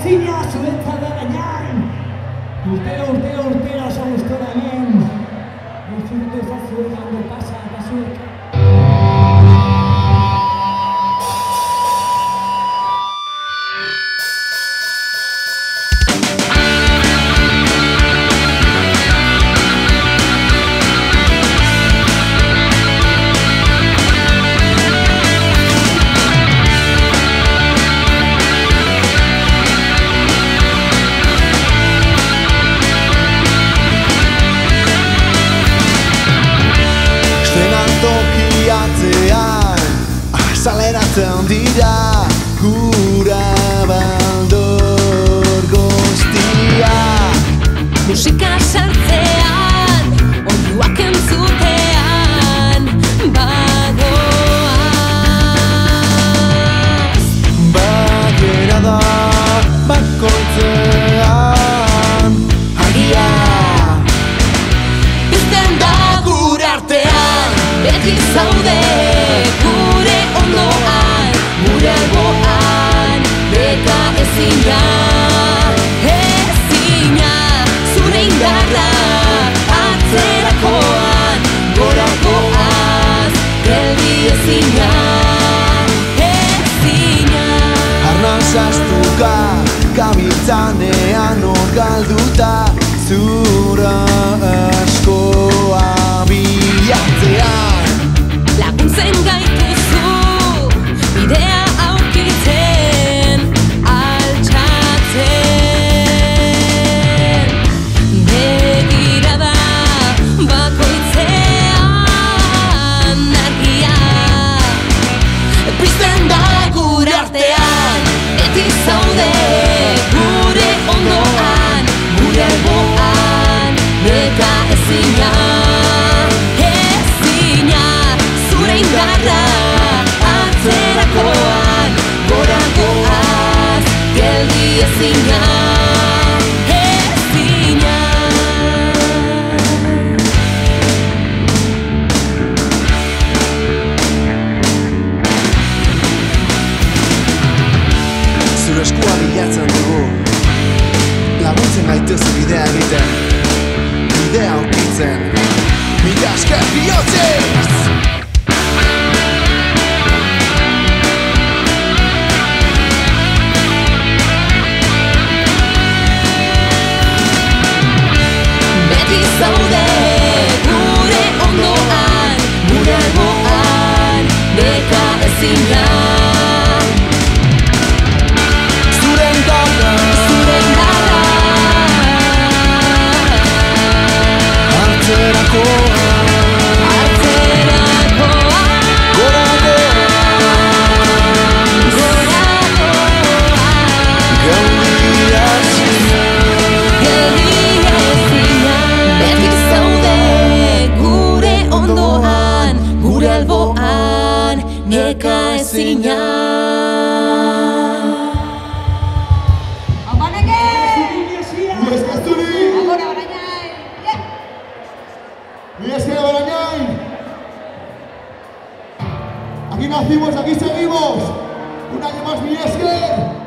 ezina zuentzat da gainain. Urtero oso gustora hemen. Disfrutu ezazue ondo pasa eta zuek. Azaleratzen dira gura baldor guztia. Musika sartzean, oiuak entzutean, bagoaz. Bagera da bakoitzean argia. Pizten da gure artean, beti zaude gure ondoan, gure alboan, beka ezina. Ezina, zure indarra, atzerakoan, gorakoaz, geldi ezina. Ezina. Arnazaztuka, gabiltzanean hor galduta, zura askoa bilatzean. Laguntzen gaituzu, bidea aurkitzen, altxatzen. Begirada bakoitzean argia. Pizten da gure artean, beti zaude gure ondoan, gure alboan, beka ezina. Indarra, atzerakoan, gorakoaz, geldi ezina, ezina. Zure eskua bilatzen dugu, laguntzen gaituzu bidea egiten, bidea aurkitzen, mila esker bihotzez! Zaude gure ondoan, gure alboan, beka ezina. Zure indarra, atzerakoan, gorakoan, geldi ezina. Beti zaude gure ondoan, gure alboan, neka ezina. Aquí nacimos, aquí seguimos. Un año más, mi esker.